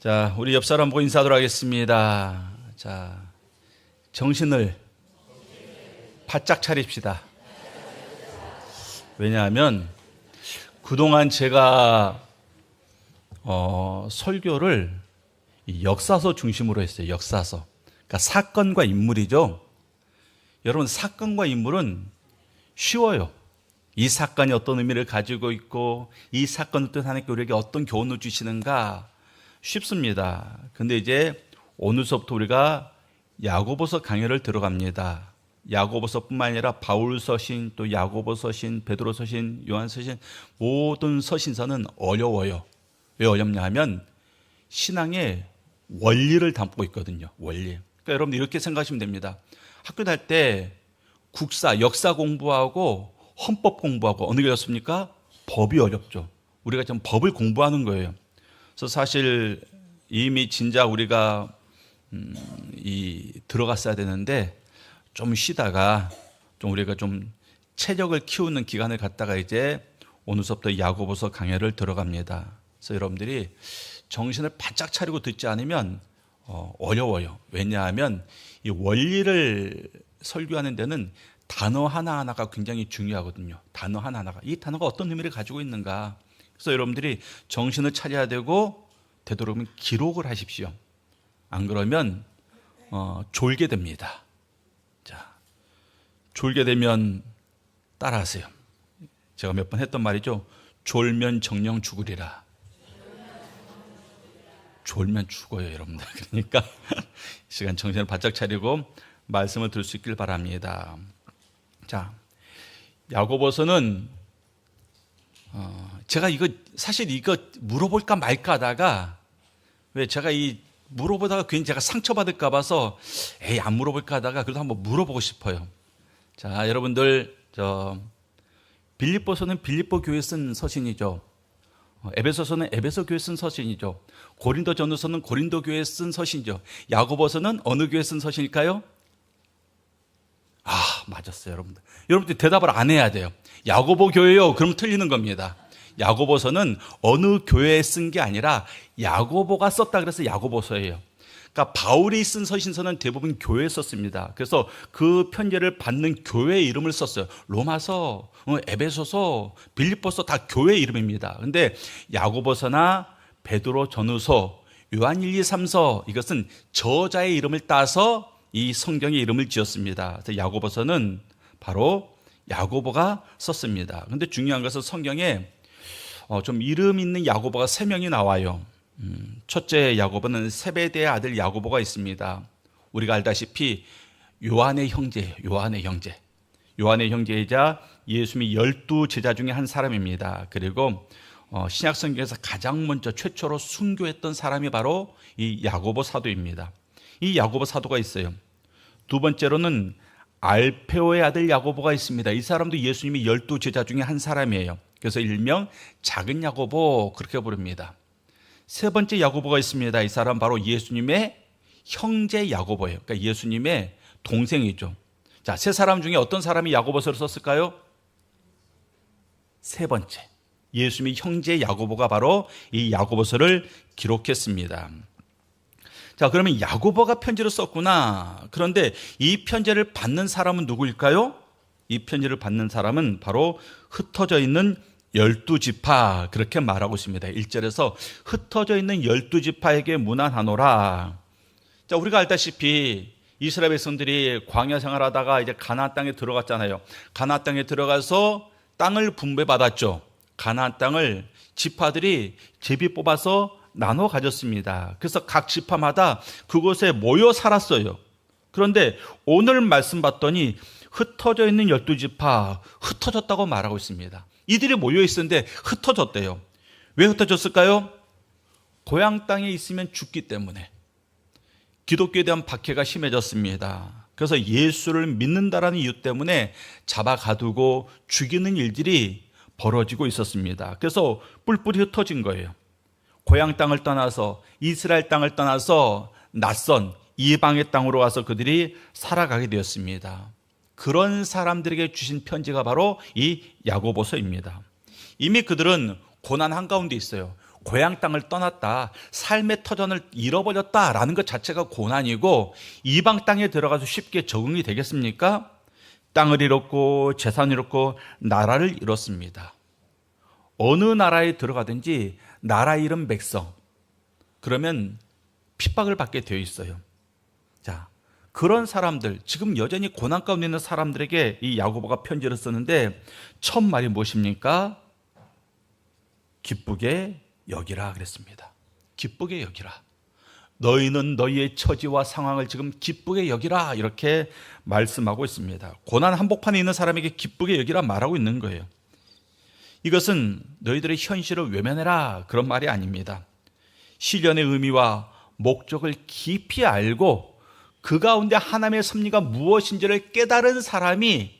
자, 우리 옆 사람 보고 인사하도록 하겠습니다. 자, 정신을 바짝 차립시다. 왜냐하면 그동안 제가 설교를 역사서 중심으로 했어요. 역사서. 그러니까 사건과 인물이죠. 여러분, 사건과 인물은 쉬워요. 이 사건이 어떤 의미를 가지고 있고 이 사건을 통해 하나님께 우리에게 어떤 교훈을 주시는가 쉽습니다. 근데 이제 오늘서부터 우리가 야고보서 강해를 들어갑니다. 야고보서뿐만 아니라 바울 서신, 또 야고보 서신, 베드로 서신, 요한 서신, 모든 서신서는 어려워요. 왜 어렵냐 하면 신앙의 원리를 담고 있거든요. 원리. 그러니까 여러분 이렇게 생각하시면 됩니다. 학교 다닐 때 국사, 역사 공부하고 헌법 공부하고 어느 게 어렵습니까? 법이 어렵죠. 우리가 지금 법을 공부하는 거예요. 그래서 사실 이미 진작 우리가 들어갔어야 되는데 좀 쉬다가 좀 우리가 좀 체력을 키우는 기간을 갖다가 이제 오늘서부터 야고보서 강해를 들어갑니다. 그래서 여러분들이 정신을 바짝 차리고 듣지 않으면 어려워요. 왜냐하면 이 원리를 설교하는 데는 단어 하나하나가 굉장히 중요하거든요. 단어 하나하나가. 이 단어가 어떤 의미를 가지고 있는가. 그래서 여러분들이 정신을 차려야 되고 되도록이면 기록을 하십시오. 안 그러면 졸게 됩니다. 자, 졸게 되면 따라하세요. 제가 몇 번 했던 말이죠. 졸면 정령 죽으리라. 졸면 죽어요, 여러분들. 그러니까 시간 정신을 바짝 차리고 말씀을 들을 수 있길 바랍니다. 자, 야고보서는 제가 사실 이거 물어볼까 말까 하다가 왜 제가 물어보다가 괜히 제가 상처받을까 봐서 안 물어볼까 하다가 그래도 한번 물어보고 싶어요. 자, 여러분들 빌립보서는 빌립보 교회 쓴 서신이죠. 에베소서는 에베소 교회 쓴 서신이죠. 고린도전서는 고린도 교회 쓴 서신이죠. 야고보서는 어느 교회 쓴 서신일까요? 맞았어요, 여러분들. 여러분들 대답을 안 해야 돼요. 야고보 교회요. 그럼 틀리는 겁니다. 야고보서는 어느 교회에 쓴 게 아니라 야고보가 썼다 그래서 야고보서예요. 그러니까 바울이 쓴 서신서는 대부분 교회에 썼습니다. 그래서 그 편지를 받는 교회의 이름을 썼어요. 로마서, 에베소서, 빌립보서 다 교회 이름입니다. 근데 야고보서나 베드로 전후서, 요한 1, 2, 3서 이것은 저자의 이름을 따서 이 성경의 이름을 지었습니다. 그래서 야고보서는 바로 야고보가 썼습니다. 근데 중요한 것은 성경에 좀 이름 있는 야고보가 3명이 나와요. 첫째 야고보는 세베대의 아들 야고보가 있습니다. 우리가 알다시피 요한의 형제예요. 요한의 형제이자 예수님의 12제자 중에 한 사람입니다. 그리고 신약 성경에서 가장 먼저 최초로 순교했던 사람이 바로 이 야고보 사도입니다. 이 야고보 사도가 있어요. 두 번째로는 알페오의 아들 야고보가 있습니다. 이 사람도 예수님의 12제자 중에 한 사람이에요. 그래서 일명 작은 야고보 그렇게 부릅니다. 세 번째 야고보가 있습니다. 이 사람 바로 예수님의 형제 야고보예요. 그러니까 예수님의 동생이죠. 자, 세 사람 중에 어떤 사람이 야고보서를 썼을까요? 세 번째. 예수님의 형제 야고보가 바로 이 야고보서를 기록했습니다. 자, 그러면 야고보가 편지를 썼구나. 그런데 이 편지를 받는 사람은 누구일까요? 이 편지를 받는 사람은 바로 흩어져 있는 12지파 그렇게 말하고 있습니다. 1절에서 흩어져 있는 12지파에게 문안하노라. 자, 우리가 알다시피 이스라엘 백성들이 광야 생활하다가 이제 가나안 땅에 들어갔잖아요. 가나안 땅에 들어가서 땅을 분배받았죠. 가나안 땅을 지파들이 제비 뽑아서 나눠 가졌습니다. 그래서 각 지파마다 그곳에 모여 살았어요. 그런데 오늘 말씀 봤더니 흩어져 있는 12지파 흩어졌다고 말하고 있습니다. 이들이 모여 있었는데 흩어졌대요. 왜 흩어졌을까요? 고향 땅에 있으면 죽기 때문에. 기독교에 대한 박해가 심해졌습니다. 그래서 예수를 믿는다라는 이유 때문에 잡아가두고 죽이는 일들이 벌어지고 있었습니다. 그래서 뿔뿔이 흩어진 거예요. 고향 땅을 떠나서 이스라엘 땅을 떠나서 낯선 이방의 땅으로 와서 그들이 살아가게 되었습니다. 그런 사람들에게 주신 편지가 바로 이 야고보서입니다. 이미 그들은 고난 한가운데 있어요. 고향 땅을 떠났다, 삶의 터전을 잃어버렸다라는 것 자체가 고난이고, 이방 땅에 들어가서 쉽게 적응이 되겠습니까? 땅을 잃었고 재산을 잃었고 나라를 잃었습니다. 어느 나라에 들어가든지 나라 잃은 백성, 그러면 핍박을 받게 되어 있어요. 자, 그런 사람들, 지금 여전히 고난 가운데 있는 사람들에게 이 야고보가 편지를 썼는데 첫 말이 무엇입니까? 기쁘게 여기라 그랬습니다. 기쁘게 여기라. 너희는 너희의 처지와 상황을 지금 기쁘게 여기라, 이렇게 말씀하고 있습니다. 고난 한복판에 있는 사람에게 기쁘게 여기라 말하고 있는 거예요. 이것은 너희들의 현실을 외면해라, 그런 말이 아닙니다. 시련의 의미와 목적을 깊이 알고 그 가운데 하나님의 섭리가 무엇인지를 깨달은 사람이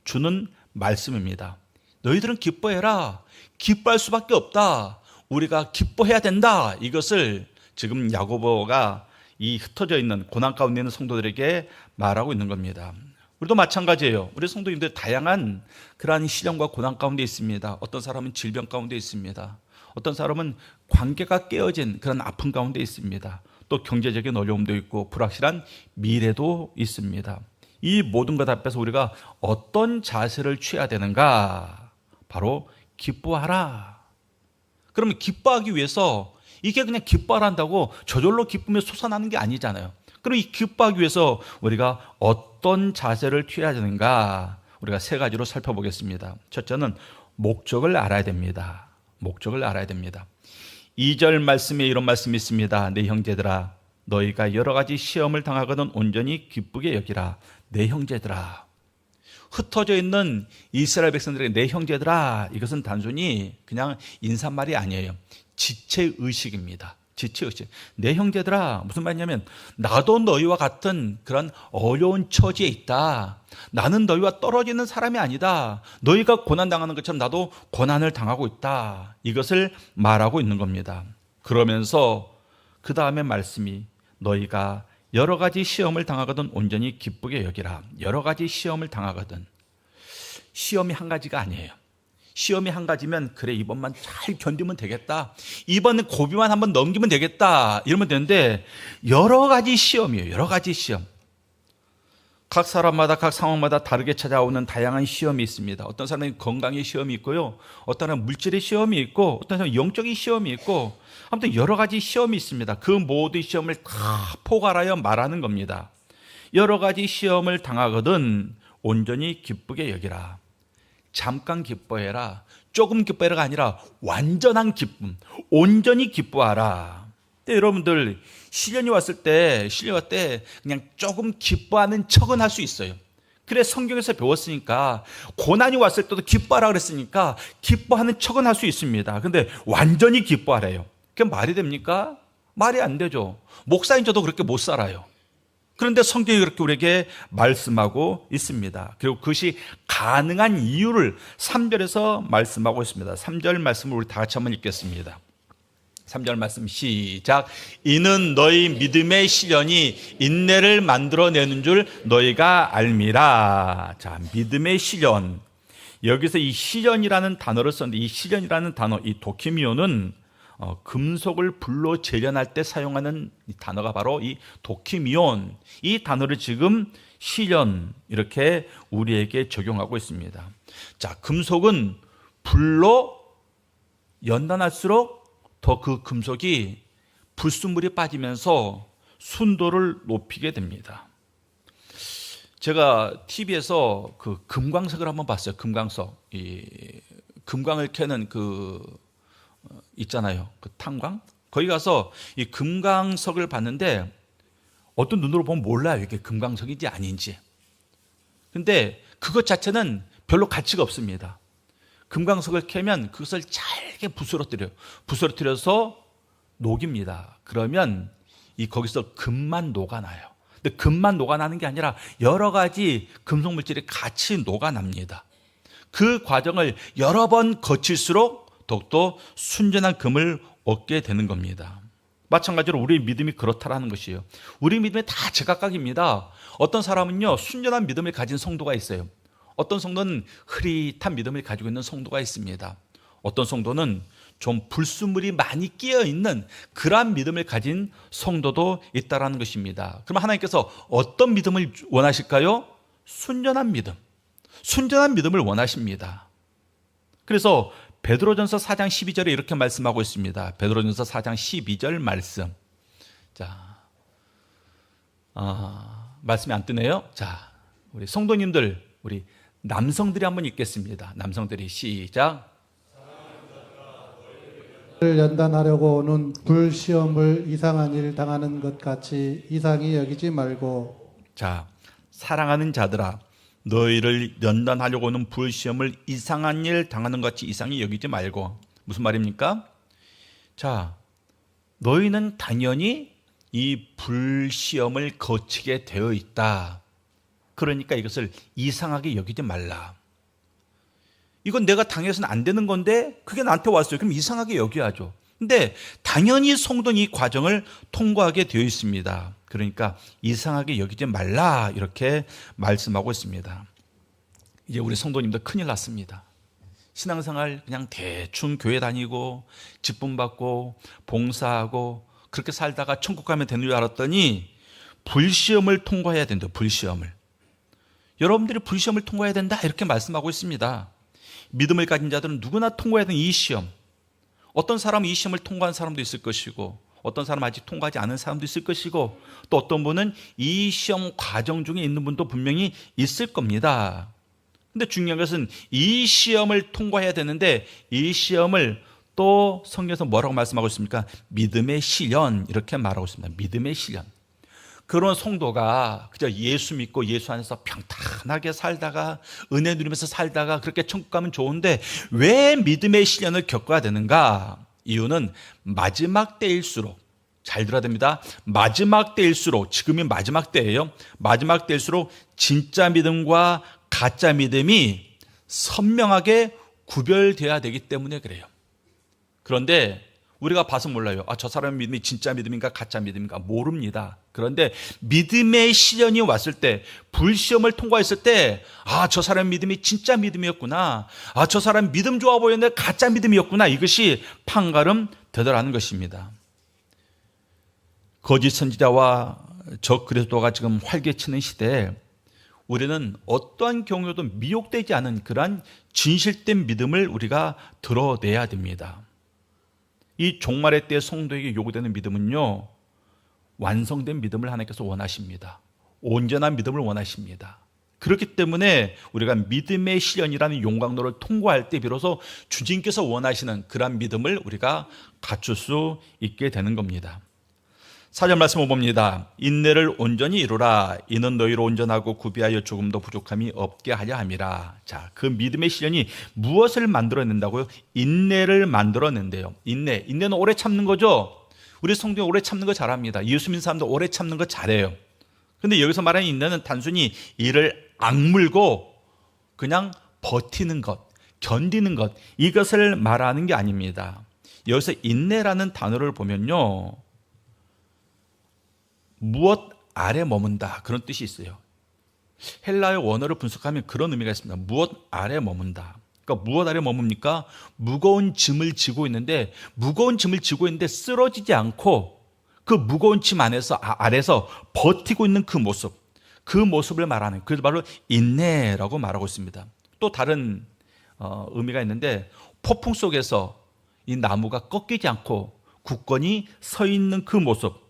주는 말씀입니다. 너희들은 기뻐해라. 기뻐할 수밖에 없다. 우리가 기뻐해야 된다. 이것을 지금 야고보가 이 흩어져 있는 고난 가운데 있는 성도들에게 말하고 있는 겁니다. 우리도 마찬가지예요. 우리 성도님들 다양한 그러한 시련과 고난 가운데 있습니다. 어떤 사람은 질병 가운데 있습니다. 어떤 사람은 관계가 깨어진 그런 아픔 가운데 있습니다. 또 경제적인 어려움도 있고 불확실한 미래도 있습니다. 이 모든 것 앞에서 우리가 어떤 자세를 취해야 되는가? 바로 기뻐하라. 그러면 기뻐하기 위해서 이게 그냥 기뻐한다고 저절로 기쁨이 솟아나는 게 아니잖아요. 그럼 이 기뻐하기 위해서 우리가 어떤 자세를 취해야 되는가? 우리가 세 가지로 살펴보겠습니다. 첫째는 목적을 알아야 됩니다. 목적을 알아야 됩니다. 2절 말씀에 이런 말씀이 있습니다. 내 형제들아, 너희가 여러 가지 시험을 당하거든 온전히 기쁘게 여기라. 내 형제들아. 흩어져 있는 이스라엘 백성들에게 내 형제들아, 이것은 단순히 그냥 인사말이 아니에요. 지체의식입니다. 지체의식. 내 형제들아, 무슨 말이냐면 나도 너희와 같은 그런 어려운 처지에 있다. 나는 너희와 떨어지는 사람이 아니다. 너희가 고난당하는 것처럼 나도 고난을 당하고 있다. 이것을 말하고 있는 겁니다. 그러면서 그 다음에 말씀이 너희가 여러 가지 시험을 당하거든 온전히 기쁘게 여기라. 여러 가지 시험을 당하거든. 시험이 한 가지가 아니에요. 시험이 한 가지면 그래 이번만 잘 견디면 되겠다. 이번은 고비만 한번 넘기면 되겠다. 이러면 되는데 여러 가지 시험이에요. 여러 가지 시험. 각 사람마다 각 상황마다 다르게 찾아오는 다양한 시험이 있습니다. 어떤 사람은 건강의 시험이 있고요. 어떤 사람은 물질의 시험이 있고 어떤 사람은 영적인 시험이 있고 아무튼 여러 가지 시험이 있습니다. 그 모든 시험을 다 포괄하여 말하는 겁니다. 여러 가지 시험을 당하거든 온전히 기쁘게 여기라. 잠깐 기뻐해라. 조금 기뻐해라가 아니라 완전한 기쁨, 온전히 기뻐하라. 근데 여러분들 시련이 왔을 때 그냥 조금 기뻐하는 척은 할 수 있어요. 그래 성경에서 배웠으니까 고난이 왔을 때도 기뻐하라 그랬으니까 기뻐하는 척은 할 수 있습니다. 근데 완전히 기뻐하래요. 그게 말이 됩니까? 말이 안 되죠. 목사인 저도 그렇게 못 살아요. 그런데 성경이 그렇게 우리에게 말씀하고 있습니다. 그리고 그것이 가능한 이유를 3절에서 말씀하고 있습니다. 3절 말씀을 우리 다 같이 한번 읽겠습니다. 3절 말씀 시작. 이는 너희 믿음의 시련이 인내를 만들어내는 줄 너희가 알미라. 자, 믿음의 시련. 여기서 이 시련이라는 단어를 썼는데 이 시련이라는 단어, 이 도키미오는 금속을 불로 재련할 때 사용하는 이 단어가 바로 이 도키미온, 이 단어를 지금 시련 이렇게 우리에게 적용하고 있습니다. 자, 금속은 불로 연단할수록 더 그 금속이 불순물이 빠지면서 순도를 높이게 됩니다. 제가 TV에서 그 금광석을 한번 봤어요. 금광석, 이 금광을 캐는 있잖아요. 그 탄광? 거기 가서 이 금강석을 봤는데 어떤 눈으로 보면 몰라요. 이게 금강석인지 아닌지. 근데 그것 자체는 별로 가치가 없습니다. 금강석을 캐면 그것을 잘게 부스러뜨려요. 부스러뜨려서 녹입니다. 그러면 거기서 금만 녹아나요. 근데 금만 녹아나는 게 아니라 여러 가지 금속 물질이 같이 녹아납니다. 그 과정을 여러 번 거칠수록 더욱더 순전한 금을 얻게 되는 겁니다. 마찬가지로 우리의 믿음이 그렇다라는 것이에요. 우리 믿음이 다 제각각입니다. 어떤 사람은요 순전한 믿음을 가진 성도가 있어요. 어떤 성도는 흐릿한 믿음을 가지고 있는 성도가 있습니다. 어떤 성도는 좀 불순물이 많이 끼어 있는 그러한 믿음을 가진 성도도 있다라는 것입니다. 그럼 하나님께서 어떤 믿음을 원하실까요? 순전한 믿음. 순전한 믿음을 원하십니다. 그래서 베드로전서 4장 12절에 이렇게 말씀하고 있습니다. 베드로전서 4장 12절 말씀. 자, 말씀이 안 뜨네요. 자, 우리 성도님들, 우리 남성들이 한번 읽겠습니다. 남성들이 시작. 연단하려고 오는 불시험을 이상한 일 당하는 것 같이 이상히 여기지 말고. 자, 사랑하는 자들아, 너희를 연단하려고 오는 불시험을 이상한 일 당하는 것 같이 이상히 여기지 말고. 무슨 말입니까? 자, 너희는 당연히 이 불시험을 거치게 되어 있다. 그러니까 이것을 이상하게 여기지 말라. 이건 내가 당해서는 안 되는 건데 그게 나한테 왔어요. 그럼 이상하게 여겨야죠. 근데 당연히 성도는 이 과정을 통과하게 되어 있습니다. 그러니까 이상하게 여기지 말라 이렇게 말씀하고 있습니다. 이제 우리 성도님들 큰일 났습니다. 신앙생활 그냥 대충 교회 다니고 직분 받고 봉사하고 그렇게 살다가 천국 가면 되는 줄 알았더니 불시험을 통과해야 된다. 불시험을. 여러분들이 불시험을 통과해야 된다 이렇게 말씀하고 있습니다. 믿음을 가진 자들은 누구나 통과해야 되는 이 시험. 어떤 사람은 이 시험을 통과한 사람도 있을 것이고 어떤 사람은 아직 통과하지 않은 사람도 있을 것이고 또 어떤 분은 이 시험 과정 중에 있는 분도 분명히 있을 겁니다. 근데 중요한 것은 이 시험을 통과해야 되는데 이 시험을 또 성경에서 뭐라고 말씀하고 있습니까? 믿음의 시련 이렇게 말하고 있습니다. 믿음의 시련. 그런 성도가 그저 예수 믿고 예수 안에서 평탄하게 살다가 은혜 누리면서 살다가 그렇게 천국 가면 좋은데 왜 믿음의 시련을 겪어야 되는가? 이유는 마지막 때일수록, 잘 들어야 됩니다. 마지막 때일수록, 지금이 마지막 때예요. 마지막 때일수록 진짜 믿음과 가짜 믿음이 선명하게 구별되어야 되기 때문에 그래요. 그런데 우리가 봐서 몰라요. 저 사람의 믿음이 진짜 믿음인가 가짜 믿음인가 모릅니다. 그런데 믿음의 시련이 왔을 때, 불시험을 통과했을 때 저 사람의 믿음이 진짜 믿음이었구나. 저 사람 믿음 좋아 보였는데 가짜 믿음이었구나. 이것이 판가름 되더라는 것입니다. 거짓 선지자와 적 그리스도가 지금 활개치는 시대에 우리는 어떠한 경우에도 미혹되지 않은 그러한 진실된 믿음을 우리가 드러내야 됩니다. 이 종말의 때 성도에게 요구되는 믿음은요, 완성된 믿음을 하나님께서 원하십니다. 온전한 믿음을 원하십니다. 그렇기 때문에 우리가 믿음의 시련이라는 용광로를 통과할 때 비로소 주님께서 원하시는 그런 믿음을 우리가 갖출 수 있게 되는 겁니다. 4절 말씀을 봅니다. 인내를 온전히 이루라. 이는 너희로 온전하고 구비하여 조금도 부족함이 없게 하려 함이라. 자, 그 믿음의 시련이 무엇을 만들어낸다고요? 인내를 만들어낸대요. 인내는 오래 참는 거죠. 우리 성도가 오래 참는 거 잘합니다. 예수 믿는 사람도 오래 참는 거 잘해요. 근데 여기서 말하는 인내는 단순히 이를 악물고 그냥 버티는 것, 견디는 것, 이것을 말하는 게 아닙니다. 여기서 인내라는 단어를 보면요, 무엇 아래 머문다, 그런 뜻이 있어요. 헬라어 원어를 분석하면 그런 의미가 있습니다. 무엇 아래 머문다. 그러니까 무엇 아래 머뭅니까? 무거운 짐을 지고 있는데 쓰러지지 않고 그 무거운 짐 아래서 버티고 있는 그 모습을 말하는, 그래서 바로 인내라고 말하고 있습니다. 또 다른 의미가 있는데, 폭풍 속에서 이 나무가 꺾이지 않고 굳건히 서 있는 그 모습,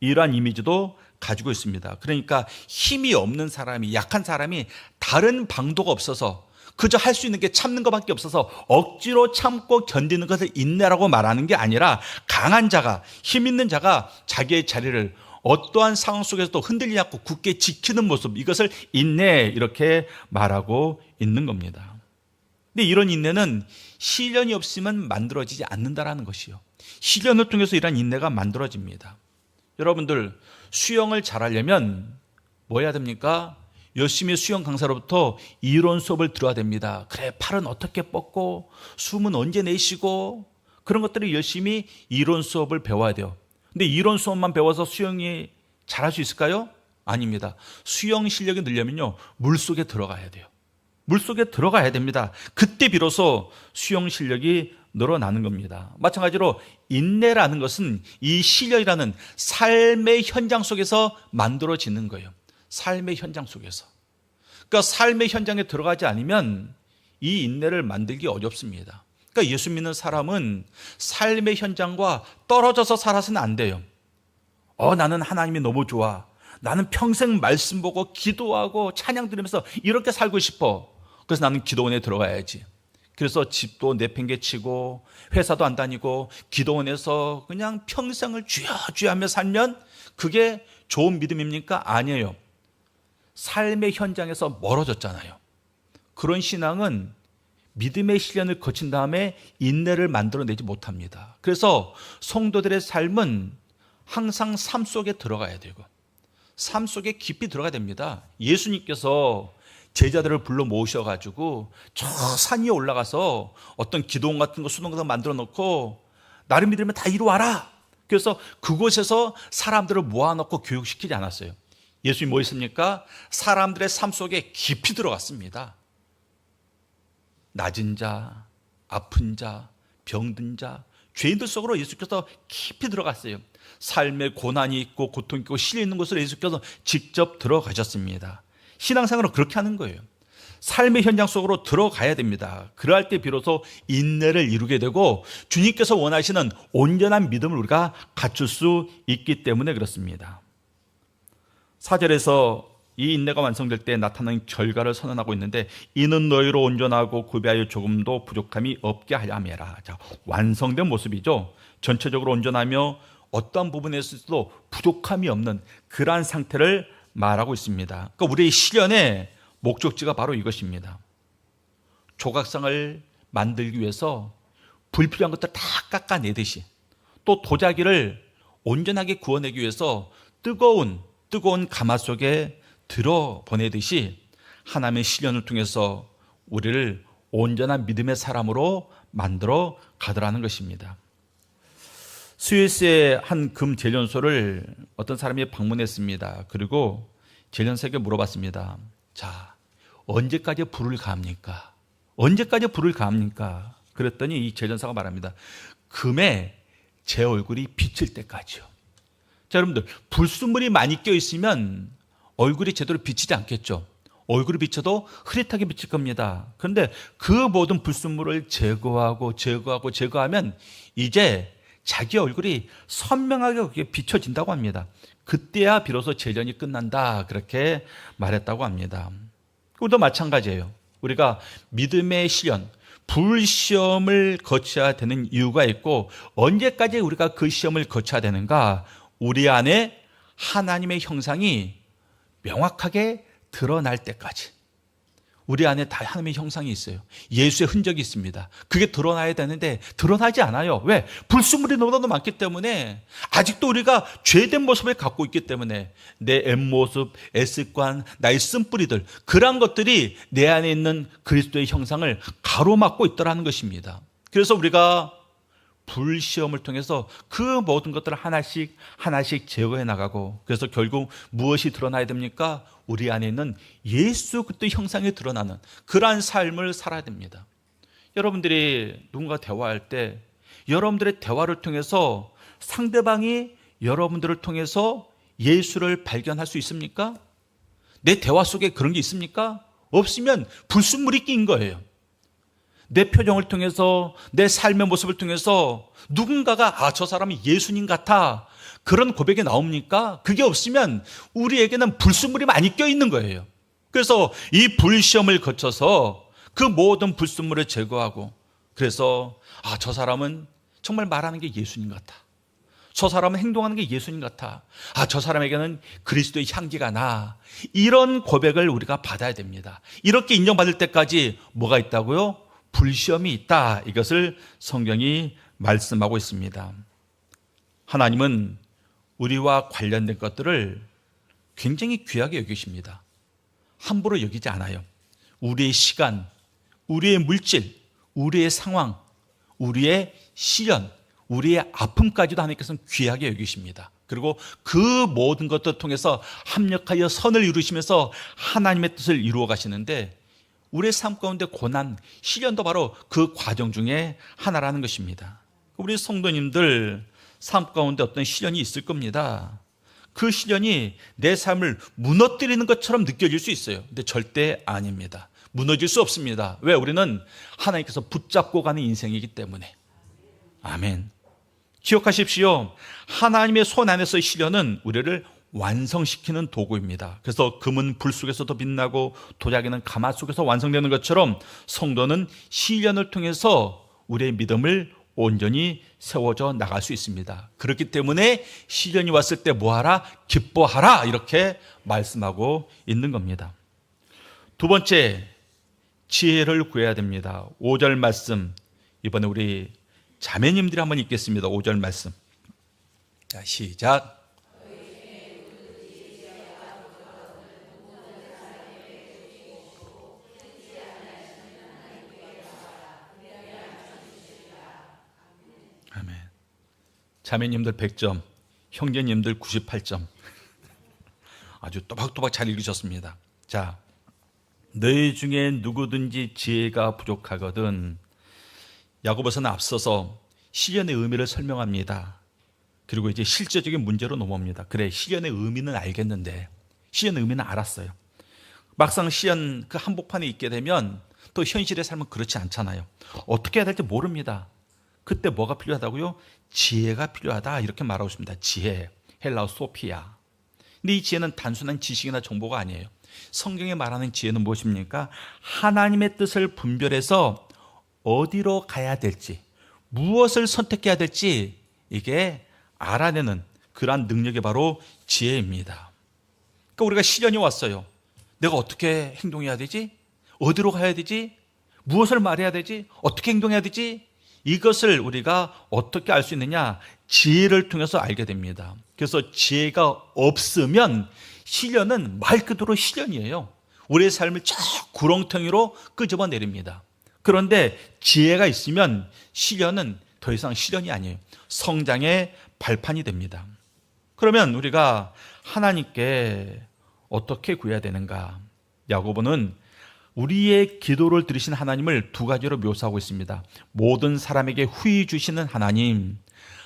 이러한 이미지도 가지고 있습니다. 그러니까 힘이 없는 사람이, 약한 사람이 다른 방도가 없어서 그저 할 수 있는 게 참는 것밖에 없어서 억지로 참고 견디는 것을 인내라고 말하는 게 아니라, 강한 자가, 힘 있는 자가 자기의 자리를 어떠한 상황 속에서도 흔들리지 않고 굳게 지키는 모습, 이것을 인내 이렇게 말하고 있는 겁니다. 근데 이런 인내는 시련이 없으면 만들어지지 않는다라는 것이요, 시련을 통해서 이런 인내가 만들어집니다. 여러분들, 수영을 잘하려면 뭐 해야 됩니까? 열심히 수영 강사로부터 이론 수업을 들어야 됩니다. 그래, 팔은 어떻게 뻗고 숨은 언제 내쉬고, 그런 것들을 열심히 이론 수업을 배워야 돼요. 근데 이론 수업만 배워서 수영이 잘할 수 있을까요? 아닙니다. 수영 실력이 늘려면요, 물속에 들어가야 돼요. 물속에 들어가야 됩니다. 그때 비로소 수영 실력이 늘어나는 겁니다. 마찬가지로 인내라는 것은 이 시련이라는 삶의 현장 속에서 만들어지는 거예요. 삶의 현장 속에서. 그러니까 삶의 현장에 들어가지 않으면 이 인내를 만들기 어렵습니다. 그러니까 예수 믿는 사람은 삶의 현장과 떨어져서 살아서는 안 돼요. 나는 하나님이 너무 좋아. 나는 평생 말씀 보고 기도하고 찬양 들으면서 이렇게 살고 싶어. 그래서 나는 기도원에 들어가야지. 그래서 집도 내팽개치고 회사도 안 다니고 기도원에서 그냥 평생을 주여 주여 하며 살면 그게 좋은 믿음입니까? 아니에요. 삶의 현장에서 멀어졌잖아요. 그런 신앙은 믿음의 시련을 거친 다음에 인내를 만들어내지 못합니다. 그래서 성도들의 삶은 항상 삶 속에 들어가야 되고 삶 속에 깊이 들어가야 됩니다. 예수님께서 제자들을 불러 모으셔가지고 저 산 위에 올라가서 어떤 기도원 같은 거 수동 같은 거 만들어 놓고 나를 믿으면 다 이리 와라. 그래서 그곳에서 사람들을 모아놓고 교육시키지 않았어요. 예수님이 뭐 했습니까? 사람들의 삶 속에 깊이 들어갔습니다. 낮은 자, 아픈 자, 병든 자, 죄인들 속으로 예수께서 깊이 들어갔어요. 삶의 고난이 있고 고통이 있고 시련이 있는 곳으로 예수께서 직접 들어가셨습니다. 신앙생활은 그렇게 하는 거예요. 삶의 현장 속으로 들어가야 됩니다. 그럴 때 비로소 인내를 이루게 되고 주님께서 원하시는 온전한 믿음을 우리가 갖출 수 있기 때문에 그렇습니다. 4절에서 이 인내가 완성될 때 나타나는 결과를 선언하고 있는데 이는 너희로 온전하고 구비하여 조금도 부족함이 없게 하려 함이라. 자, 완성된 모습이죠. 전체적으로 온전하며 어떠한 부분에서도 부족함이 없는 그러한 상태를 말하고 있습니다. 그러니까 우리의 시련의 목적지가 바로 이것입니다. 조각상을 만들기 위해서 불필요한 것들 다 깎아내듯이 또 도자기를 온전하게 구워내기 위해서 뜨거운 가마속에 들어보내듯이 하나님의 시련을 통해서 우리를 온전한 믿음의 사람으로 만들어 가더라는 것입니다. 스위스의 한 금 재련소를 어떤 사람이 방문했습니다. 그리고 재련사에게 물어봤습니다. 자, 언제까지 불을 가합니까? 언제까지 불을 가합니까? 그랬더니 이 재련사가 말합니다. 금에 제 얼굴이 비칠 때까지요. 자, 여러분들, 불순물이 많이 껴있으면 얼굴이 제대로 비치지 않겠죠. 얼굴이 비쳐도 흐릿하게 비칠 겁니다. 그런데 그 모든 불순물을 제거하면 이제 자기 얼굴이 선명하게 비춰진다고 합니다. 그때야 비로소 재련이 끝난다. 그렇게 말했다고 합니다. 우리도 마찬가지예요. 우리가 믿음의 시련, 불시험을 거쳐야 되는 이유가 있고 언제까지 우리가 그 시험을 거쳐야 되는가? 우리 안에 하나님의 형상이 명확하게 드러날 때까지. 우리 안에 다 하나님의 형상이 있어요. 예수의 흔적이 있습니다. 그게 드러나야 되는데 드러나지 않아요. 왜? 불순물이 너무나도 많기 때문에 아직도 우리가 죄된 모습을 갖고 있기 때문에 내 앱모습, 애습관, 나의 쓴뿌리들 그러한 것들이 내 안에 있는 그리스도의 형상을 가로막고 있더라는 것입니다. 그래서 우리가 불시험을 통해서 그 모든 것들을 하나씩 제거해 나가고 그래서 결국 무엇이 드러나야 됩니까? 우리 안에 있는 예수 그리스도의 형상이 드러나는 그러한 삶을 살아야 됩니다. 여러분들이 누군가 대화할 때 여러분들의 대화를 통해서 상대방이 여러분들을 통해서 예수를 발견할 수 있습니까? 내 대화 속에 그런 게 있습니까? 없으면 불순물이 낀 거예요. 내 표정을 통해서 내 삶의 모습을 통해서 누군가가 저 사람이 예수님 같아 그런 고백이 나옵니까? 그게 없으면 우리에게는 불순물이 많이 껴있는 거예요. 그래서 이 불시험을 거쳐서 그 모든 불순물을 제거하고 그래서 저 사람은 정말 말하는 게 예수님 같아. 저 사람은 행동하는 게 예수님 같아. 저 사람에게는 그리스도의 향기가 나. 이런 고백을 우리가 받아야 됩니다. 이렇게 인정받을 때까지 뭐가 있다고요? 불시험이 있다. 이것을 성경이 말씀하고 있습니다. 하나님은 우리와 관련된 것들을 굉장히 귀하게 여기십니다. 함부로 여기지 않아요. 우리의 시간, 우리의 물질, 우리의 상황, 우리의 시련, 우리의 아픔까지도 하나님께서는 귀하게 여기십니다. 그리고 그 모든 것들을 통해서 합력하여 선을 이루시면서 하나님의 뜻을 이루어 가시는데 우리의 삶 가운데 고난, 시련도 바로 그 과정 중에 하나라는 것입니다. 우리 성도님들 삶 가운데 어떤 시련이 있을 겁니다. 그 시련이 내 삶을 무너뜨리는 것처럼 느껴질 수 있어요. 근데 절대 아닙니다. 무너질 수 없습니다. 왜? 우리는 하나님께서 붙잡고 가는 인생이기 때문에. 아멘. 기억하십시오. 하나님의 손 안에서의 시련은 우리를 완성시키는 도구입니다. 그래서 금은 불 속에서도 빛나고 도자기는 가마 속에서 완성되는 것처럼 성도는 시련을 통해서 우리의 믿음을 온전히 세워져 나갈 수 있습니다. 그렇기 때문에 시련이 왔을 때 뭐하라? 기뻐하라, 이렇게 말씀하고 있는 겁니다. 두 번째, 지혜를 구해야 됩니다. 5절 말씀, 이번에 우리 자매님들이 한번 읽겠습니다. 5절 말씀. 자, 시작. 아멘. 자매님들 100점, 형제님들 98점. 아주 또박또박 잘 읽으셨습니다. 자, 너희 중에 누구든지 지혜가 부족하거든. 야고보서는 앞서서 시련의 의미를 설명합니다. 그리고 이제 실제적인 문제로 넘어옵니다. 그래, 시련의 의미는 알겠는데, 시련의 의미는 알았어요. 막상 시련 그 한복판에 있게 되면 또 현실의 삶은 그렇지 않잖아요. 어떻게 해야 될지 모릅니다. 그때 뭐가 필요하다고요? 지혜가 필요하다, 이렇게 말하고 있습니다. 지혜, 헬라어 소피아. 근데 이 지혜는 단순한 지식이나 정보가 아니에요. 성경에 말하는 지혜는 무엇입니까? 하나님의 뜻을 분별해서 어디로 가야 될지, 무엇을 선택해야 될지, 이게 알아내는 그러한 능력이 바로 지혜입니다. 그러니까 우리가 시련이 왔어요. 내가 어떻게 행동해야 되지? 어디로 가야 되지? 무엇을 말해야 되지? 어떻게 행동해야 되지? 이것을 우리가 어떻게 알 수 있느냐? 지혜를 통해서 알게 됩니다. 그래서 지혜가 없으면 시련은 말 그대로 시련이에요. 우리의 삶을 쫙 구렁텅이로 끄집어 내립니다. 그런데 지혜가 있으면 시련은 더 이상 시련이 아니에요. 성장의 발판이 됩니다. 그러면 우리가 하나님께 어떻게 구해야 되는가? 야고보는 우리의 기도를 들으신 하나님을 두 가지로 묘사하고 있습니다. 모든 사람에게 후히 주시는 하나님.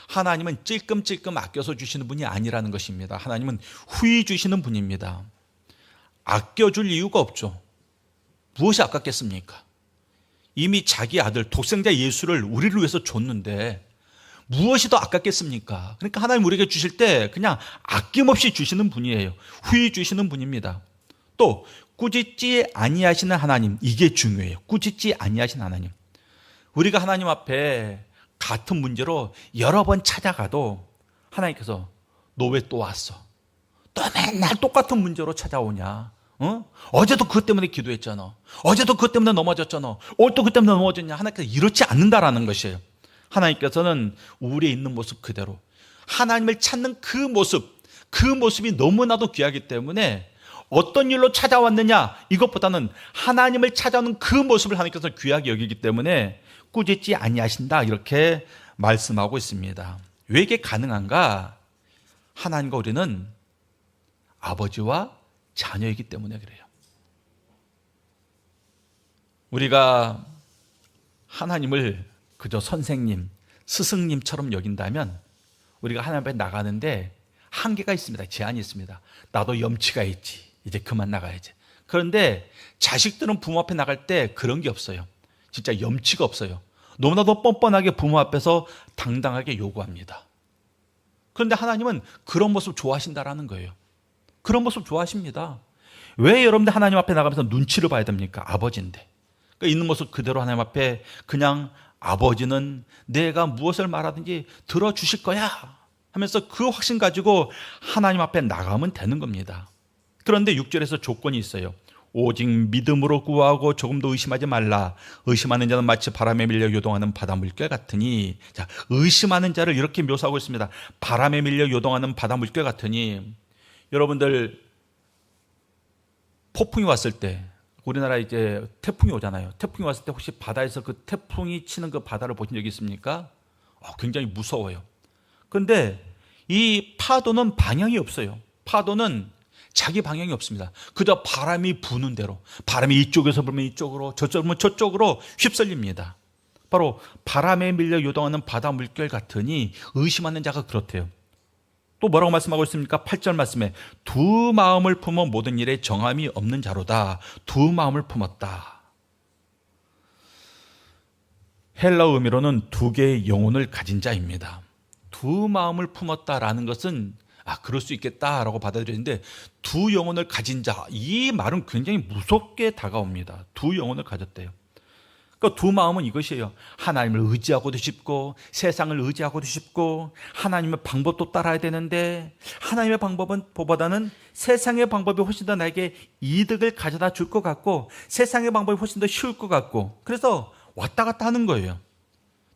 하나님은 찔끔찔끔 아껴서 주시는 분이 아니라는 것입니다. 하나님은 후히 주시는 분입니다. 아껴줄 이유가 없죠. 무엇이 아깝겠습니까? 이미 자기 아들 독생자 예수를 우리를 위해서 줬는데 무엇이 더 아깝겠습니까? 그러니까 하나님 우리에게 주실 때 그냥 아낌없이 주시는 분이에요. 후히 주시는 분입니다. 또 꾸짖지 아니하시는 하나님, 이게 중요해요. 꾸짖지 아니하시는 하나님. 우리가 하나님 앞에 같은 문제로 여러 번 찾아가도 하나님께서 너 왜 또 왔어? 또 맨날 똑같은 문제로 찾아오냐? 어제도 그것 때문에 기도했잖아. 어제도 그것 때문에 넘어졌잖아. 오늘도 그것 때문에 넘어졌냐? 하나님께서 이렇지 않는다라는 것이에요. 하나님께서는 우리에 있는 모습 그대로, 하나님을 찾는 그 모습이 너무나도 귀하기 때문에 어떤 일로 찾아왔느냐, 이것보다는 하나님을 찾아오는 그 모습을 하나님께서 귀하게 여기기 때문에 꾸짖지 아니하신다, 이렇게 말씀하고 있습니다. 왜 이게 가능한가? 하나님과 우리는 아버지와 자녀이기 때문에 그래요. 우리가 하나님을 그저 선생님, 스승님처럼 여긴다면 우리가 하나님 앞에 나가는데 한계가 있습니다. 제한이 있습니다. 나도 염치가 있지. 이제 그만 나가야지. 그런데 자식들은 부모 앞에 나갈 때 그런 게 없어요. 진짜 염치가 없어요. 너무나도 뻔뻔하게 부모 앞에서 당당하게 요구합니다. 그런데 하나님은 그런 모습 좋아하신다라는 거예요. 그런 모습 좋아하십니다. 왜 여러분들 하나님 앞에 나가면서 눈치를 봐야 됩니까? 아버지인데. 그러니까 있는 모습 그대로 하나님 앞에 그냥 아버지는 내가 무엇을 말하든지 들어주실 거야 하면서 그 확신 가지고 하나님 앞에 나가면 되는 겁니다. 그런데 6절에서 조건이 있어요. 오직 믿음으로 구하고 조금도 의심하지 말라. 의심하는 자는 마치 바람에 밀려 요동하는 바다 물결 같으니. 자, 의심하는 자를 이렇게 묘사하고 있습니다. 바람에 밀려 요동하는 바다 물결 같으니. 여러분들 폭풍이 왔을 때, 우리나라에 이제 태풍이 오잖아요. 태풍이 왔을 때 혹시 바다에서 그 태풍이 치는 그 바다를 보신 적이 있습니까? 굉장히 무서워요. 그런데 이 파도는 방향이 없어요. 파도는 자기 방향이 없습니다. 그저 바람이 부는 대로, 바람이 이쪽에서 불면 이쪽으로, 저쪽으로 불면 저쪽으로 휩쓸립니다. 바로 바람에 밀려 요동하는 바다 물결 같으니 의심하는 자가 그렇대요. 또 뭐라고 말씀하고 있습니까? 8절 말씀에 두 마음을 품어 모든 일에 정함이 없는 자로다. 두 마음을 품었다. 헬라어 의미로는 두 개의 영혼을 가진 자입니다. 두 마음을 품었다라는 것은 그럴 수 있겠다라고 받아들이는데, 두 영혼을 가진 자, 이 말은 굉장히 무섭게 다가옵니다. 두 영혼을 가졌대요. 그러니까 두 마음은 이것이에요. 하나님을 의지하고도 싶고 세상을 의지하고도 싶고 하나님의 방법도 따라야 되는데 하나님의 방법보다는 세상의 방법이 훨씬 더 나에게 이득을 가져다 줄 것 같고 세상의 방법이 훨씬 더 쉬울 것 같고 그래서 왔다 갔다 하는 거예요.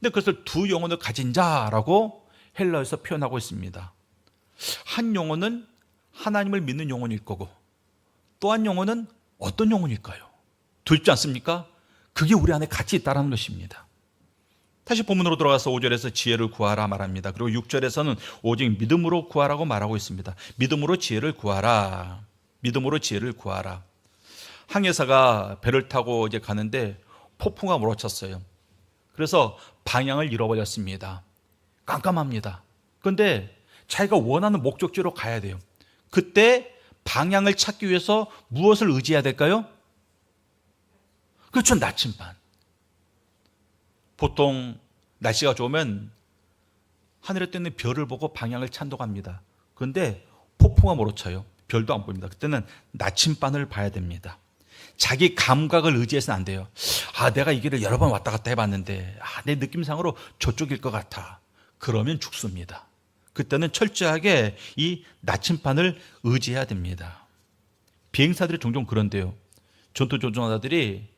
근데 그것을 두 영혼을 가진 자라고 헬라어에서 표현하고 있습니다. 한 영혼은 하나님을 믿는 영혼일 거고 또 한 영혼은 어떤 영혼일까요? 두렵지 않습니까? 그게 우리 안에 같이 있다는 것입니다. 다시 본문으로 들어가서 5절에서 지혜를 구하라 말합니다. 그리고 6절에서는 오직 믿음으로 구하라고 말하고 있습니다. 믿음으로 지혜를 구하라. 믿음으로 지혜를 구하라. 항해사가 배를 타고 이제 가는데 폭풍가 몰아쳤어요. 그래서 방향을 잃어버렸습니다. 깜깜합니다. 그런데 자기가 원하는 목적지로 가야 돼요. 그때 방향을 찾기 위해서 무엇을 의지해야 될까요? 그렇죠. 나침반. 보통 날씨가 좋으면 하늘에 뜨는 별을 보고 방향을 찬동합니다. 그런데 폭풍가 몰아쳐요. 별도 안 보입니다. 그때는 나침반을 봐야 됩니다. 자기 감각을 의지해서는 안 돼요. 내가 이 길을 여러 번 왔다 갔다 해봤는데 내 느낌상으로 저쪽일 것 같아. 그러면 죽습니다. 그때는 철저하게 이 나침반을 의지해야 됩니다. 비행사들이 종종 그런데요. 전투조종사들이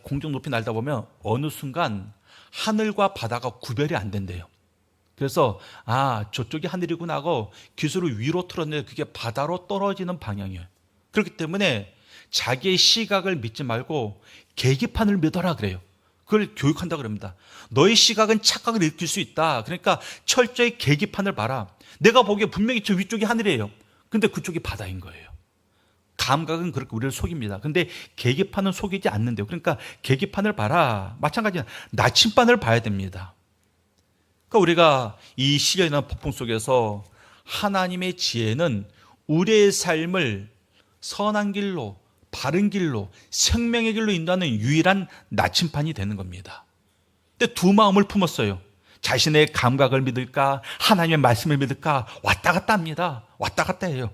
공중 높이 날다 보면 어느 순간 하늘과 바다가 구별이 안 된대요. 그래서 저쪽이 하늘이구나 하고 기술을 위로 틀었는데 그게 바다로 떨어지는 방향이에요. 그렇기 때문에 자기의 시각을 믿지 말고 계기판을 믿어라 그래요. 그걸 교육한다 그럽니다. 너의 시각은 착각을 일으킬 수 있다. 그러니까 철저히 계기판을 봐라. 내가 보기에 분명히 저 위쪽이 하늘이에요. 근데 그쪽이 바다인 거예요. 감각은 그렇게 우리를 속입니다. 근데 계기판은 속이지 않는데요. 그러니까 계기판을 봐라. 마찬가지로 나침반을 봐야 됩니다. 그러니까 우리가 이 시련이나 폭풍 속에서 하나님의 지혜는 우리의 삶을 선한 길로, 바른 길로, 생명의 길로 인도하는 유일한 나침반이 되는 겁니다. 근데 두 마음을 품었어요. 자신의 감각을 믿을까, 하나님의 말씀을 믿을까, 왔다 갔다 합니다. 왔다 갔다 해요.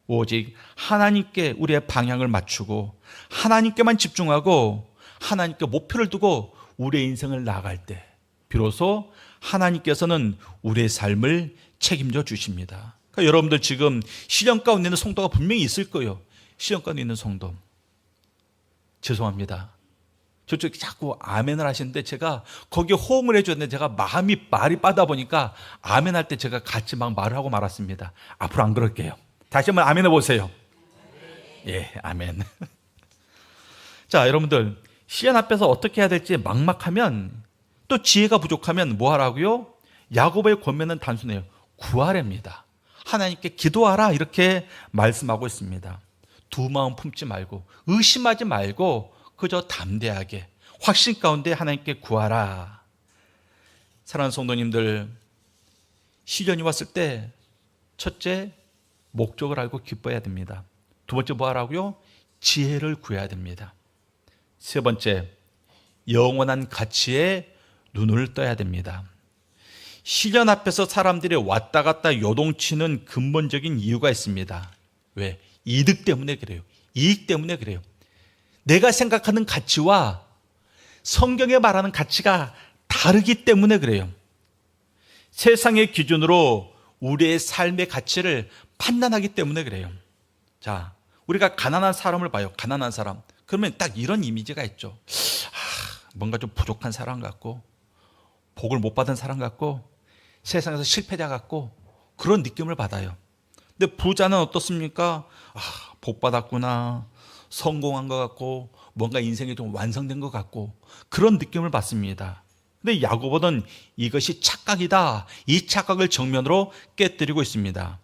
오직 하나님께 우리의 방향을 맞추고 하나님께만 집중하고 하나님께 목표를 두고 우리의 인생을 나아갈 때 비로소 하나님께서는 우리의 삶을 책임져 주십니다. 그러니까 여러분들 지금 시련 가운데 있는 성도가 분명히 있을 거예요. 시련 가운데 있는 성도. 죄송합니다. 저쪽에 자꾸 아멘을 하시는데 제가 거기에 호응을 해줬는데 제가 말이 빠다 보니까 아멘 할 때 제가 같이 막 말을 하고 말았습니다. 앞으로 안 그럴게요. 다시 한번 아멘 해보세요. 예, 아멘. 자, 여러분들 시련 앞에서 어떻게 해야 될지 막막하면 또 지혜가 부족하면 뭐 하라고요? 야고보의 권면은 단순해요. 구하랍니다. 하나님께 기도하라 이렇게 말씀하고 있습니다. 두 마음 품지 말고 의심하지 말고 그저 담대하게 확신 가운데 하나님께 구하라. 사랑하는 성도님들, 시련이 왔을 때 첫째, 목적을 알고 기뻐해야 됩니다. 두 번째 뭐 하라고요? 지혜를 구해야 됩니다. 세 번째, 영원한 가치에 눈을 떠야 됩니다. 시련 앞에서 사람들이 왔다 갔다 요동치는 근본적인 이유가 있습니다. 왜? 이득 때문에 그래요. 이익 때문에 그래요. 내가 생각하는 가치와 성경에 말하는 가치가 다르기 때문에 그래요. 세상의 기준으로 우리의 삶의 가치를 판단하기 때문에 그래요. 자, 우리가 가난한 사람을 봐요. 가난한 사람. 그러면 딱 이런 이미지가 있죠. 뭔가 좀 부족한 사람 같고 복을 못 받은 사람 같고 세상에서 실패자 같고 그런 느낌을 받아요. 근데 부자는 어떻습니까? 복 받았구나. 성공한 것 같고 뭔가 인생이 좀 완성된 것 같고 그런 느낌을 받습니다. 근데 야고보는 이것이 착각이다. 이 착각을 정면으로 깨뜨리고 있습니다.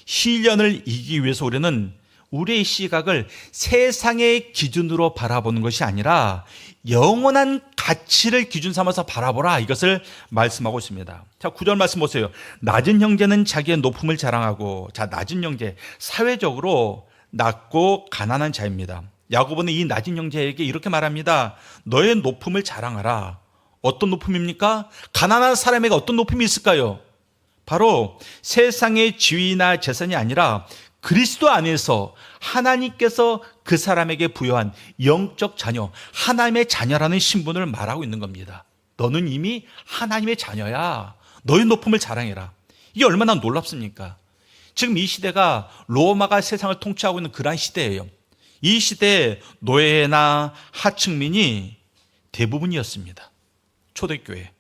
시련을 이기기 위해서 우리는 우리의 시각을 세상의 기준으로 바라보는 것이 아니라 영원한 가치를 기준 삼아서 바라보라, 이것을 말씀하고 있습니다. 자, 9절 말씀 보세요. 낮은 형제는 자기의 높음을 자랑하고, 자, 낮은 형제, 사회적으로 낮고 가난한 자입니다. 야고보는 이 낮은 형제에게 이렇게 말합니다. 너의 높음을 자랑하라. 어떤 높음입니까? 가난한 사람에게 어떤 높음이 있을까요? 바로 세상의 지위나 재산이 아니라 그리스도 안에서 하나님께서 그 사람에게 부여한 영적 자녀, 하나님의 자녀라는 신분을 말하고 있는 겁니다. 너는 이미 하나님의 자녀야. 너의 높음을 자랑해라. 이게 얼마나 놀랍습니까? 지금 이 시대가 로마가 세상을 통치하고 있는 그러한 시대예요. 이 시대에 노예나 하층민이 대부분이었습니다. 초대교회.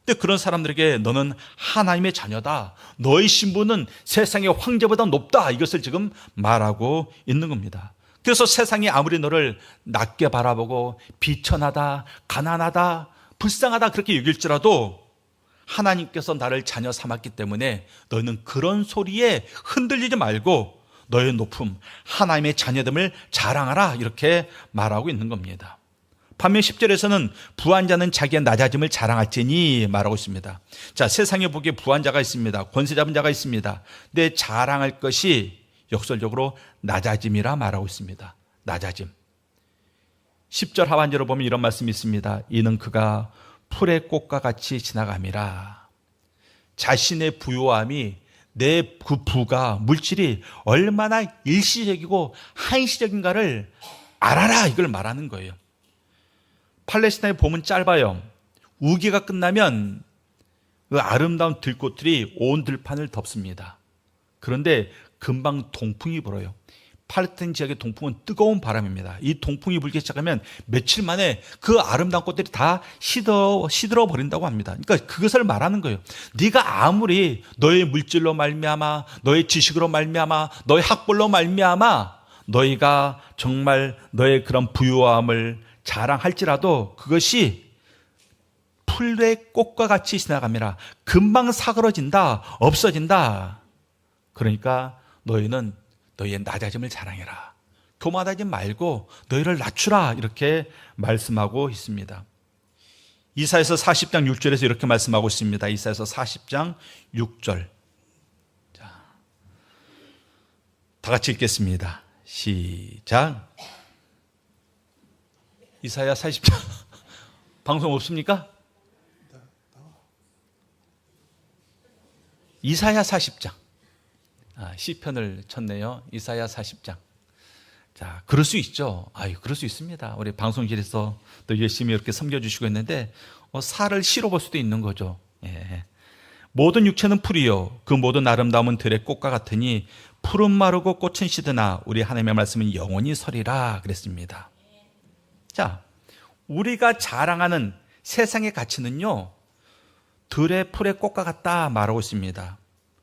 근데 그런 사람들에게 너는 하나님의 자녀다. 너의 신분은 세상의 황제보다 높다. 이것을 지금 말하고 있는 겁니다. 그래서 세상이 아무리 너를 낮게 바라보고 비천하다, 가난하다, 불쌍하다 그렇게 여길지라도 하나님께서 나를 자녀 삼았기 때문에 너희는 그런 소리에 흔들리지 말고 너의 높음, 하나님의 자녀됨을 자랑하라, 이렇게 말하고 있는 겁니다. 반면 10절에서는 부한 자는 자기의 낮아짐을 자랑할지니 말하고 있습니다. 자, 세상에 보기에 부한 자가 있습니다. 권세 잡은 자가 있습니다. 근데 자랑할 것이 역설적으로 낮아짐이라 말하고 있습니다. 낮아짐. 10절 하반절을 보면 이런 말씀이 있습니다. 이는 그가 풀의 꽃과 같이 지나감이라. 자신의 부요함이, 내 그 부가, 물질이 얼마나 일시적이고 한시적인가를 알아라, 이걸 말하는 거예요. 팔레스타인의 봄은 짧아요. 우기가 끝나면 그 아름다운 들꽃들이 온 들판을 덮습니다. 그런데 금방 동풍이 불어요. 팔레스타인 지역의 동풍은 뜨거운 바람입니다. 이 동풍이 불기 시작하면 며칠 만에 그 아름다운 꽃들이 다 시들어 버린다고 합니다. 그러니까 그것을 말하는 거예요. 네가 아무리 너의 물질로 말미암아, 너의 지식으로 말미암아, 너의 학벌로 말미암아 너희가 정말 너의 그런 부유함을 자랑할지라도 그것이 풀의 꽃과 같이 지나갑니다. 금방 사그러진다, 없어진다. 그러니까 너희는 너희의 낮아짐을 자랑해라. 교만하지 말고 너희를 낮추라, 이렇게 말씀하고 있습니다. 이사야서 40장 6절에서 이렇게 말씀하고 있습니다. 이사야서 40장 6절. 자, 다 같이 읽겠습니다. 시작. 이사야 40장 방송 없습니까? 이사야 40장. 시편을 쳤네요. 이사야 40장. 자, 그럴 수 있죠. 그럴 수 있습니다. 우리 방송실에서 또 열심히 이렇게 섬겨주시고 있는데 살을 실어볼 수도 있는 거죠. 예. 모든 육체는 풀이요, 그 모든 아름다움은 들의 꽃과 같으니 풀은 마르고 꽃은 시드나 우리 하나님의 말씀은 영원히 서리라 그랬습니다. 자, 우리가 자랑하는 세상의 가치는요, 들의 풀의 꽃과 같다 말하고 있습니다.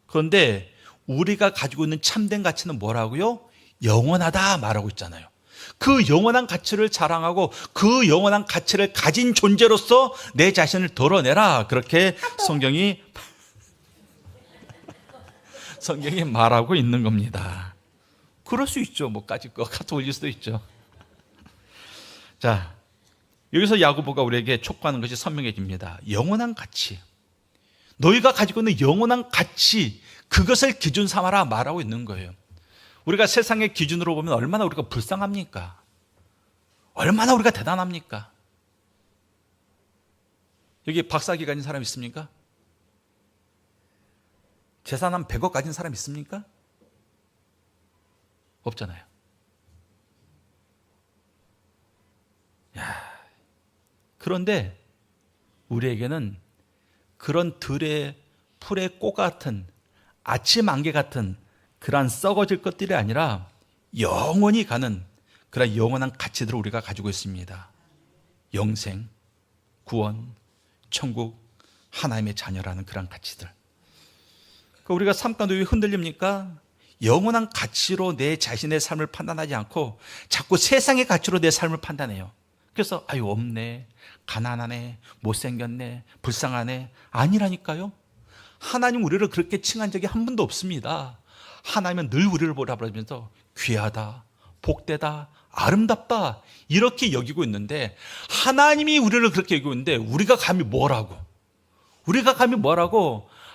그런데 우리가 가지고 있는 참된 가치는 뭐라고요? 영원하다 말하고 있잖아요. 그 영원한 가치를 자랑하고 그 영원한 가치를 가진 존재로서 내 자신을 드러내라, 그렇게 성경이 말하고 있는 겁니다. 그럴 수 있죠. 까짓 거 카톡 올릴 수도 있죠. 자, 여기서 야고보가 우리에게 촉구하는 것이 선명해집니다. 영원한 가치. 너희가 가지고 있는 영원한 가치, 그것을 기준 삼아라 말하고 있는 거예요. 우리가 세상의 기준으로 보면 얼마나 우리가 불쌍합니까? 얼마나 우리가 대단합니까? 여기 박사학위 가진 사람 있습니까? 재산 한 100억 가진 사람 있습니까? 없잖아요. 그런데 우리에게는 그런 들의 풀의 꽃 같은, 아침 안개 같은 그러한 썩어질 것들이 아니라 영원히 가는 그런 영원한 가치들을 우리가 가지고 있습니다. 영생, 구원, 천국, 하나님의 자녀라는 그런 가치들. 우리가 삶 가운데 왜 흔들립니까? 영원한 가치로 내 자신의 삶을 판단하지 않고 자꾸 세상의 가치로 내 삶을 판단해요. 그래서 없네, 가난하네, 못생겼네, 불쌍하네. 아니라니까요. 하나님 우리를 그렇게 칭한 적이 한 번도 없습니다. 하나님은 늘 우리를 바라보면서 귀하다, 복되다, 아름답다 이렇게 여기고 있는데, 하나님이 우리를 그렇게 여기고 있는데 우리가 감히 뭐라고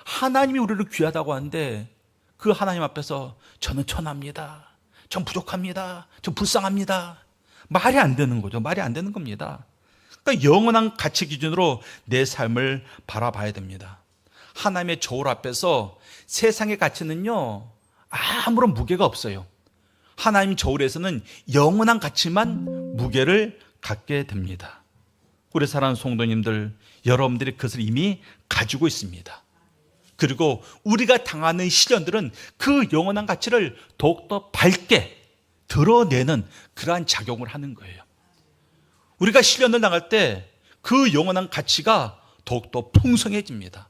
하나님이 우리를 귀하다고 하는데 그 하나님 앞에서 저는 천합니다, 전 부족합니다, 전 불쌍합니다. 말이 안 되는 거죠. 말이 안 되는 겁니다. 그러니까 영원한 가치 기준으로 내 삶을 바라봐야 됩니다. 하나님의 저울 앞에서 세상의 가치는요, 아무런 무게가 없어요. 하나님 저울에서는 영원한 가치만 무게를 갖게 됩니다. 우리 사랑하는 성도님들, 여러분들이 그것을 이미 가지고 있습니다. 그리고 우리가 당하는 시련들은 그 영원한 가치를 더욱더 밝게 드러내는 그러한 작용을 하는 거예요. 우리가 시련을 당할 때 그 영원한 가치가 더욱더 풍성해집니다.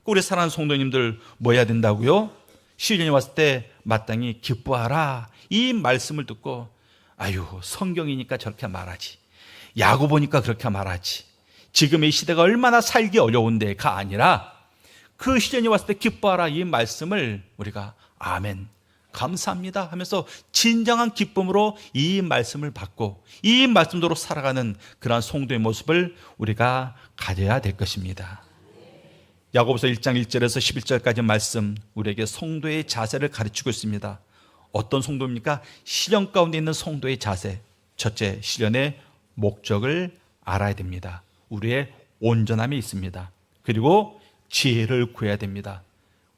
우리 사랑하는 성도님들, 뭐 해야 된다고요? 시련이 왔을 때 마땅히 기뻐하라, 이 말씀을 듣고 아유, 성경이니까 저렇게 말하지, 야고보니까 그렇게 말하지, 지금의 시대가 얼마나 살기 어려운데가 아니라 그 시련이 왔을 때 기뻐하라, 이 말씀을 우리가 아멘, 감사합니다 하면서 진정한 기쁨으로 이 말씀을 받고 이 말씀대로 살아가는 그러한 성도의 모습을 우리가 가져야 될 것입니다. 야고보서 1장 1절에서 11절까지 말씀, 우리에게 성도의 자세를 가르치고 있습니다. 어떤 성도입니까? 시련 가운데 있는 성도의 자세. 첫째, 시련의 목적을 알아야 됩니다. 우리의 온전함이 있습니다. 그리고 지혜를 구해야 됩니다.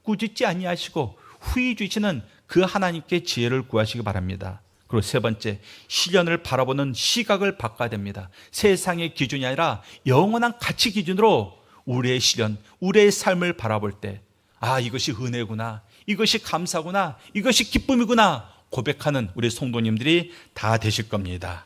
꾸짖지 아니하시고 후히 주시는 그 하나님께 지혜를 구하시기 바랍니다. 그리고 세 번째, 시련을 바라보는 시각을 바꿔야 됩니다. 세상의 기준이 아니라 영원한 가치 기준으로 우리의 시련, 우리의 삶을 바라볼 때, 아, 이것이 은혜구나, 이것이 감사구나, 이것이 기쁨이구나 고백하는 우리 성도님들이 다 되실 겁니다.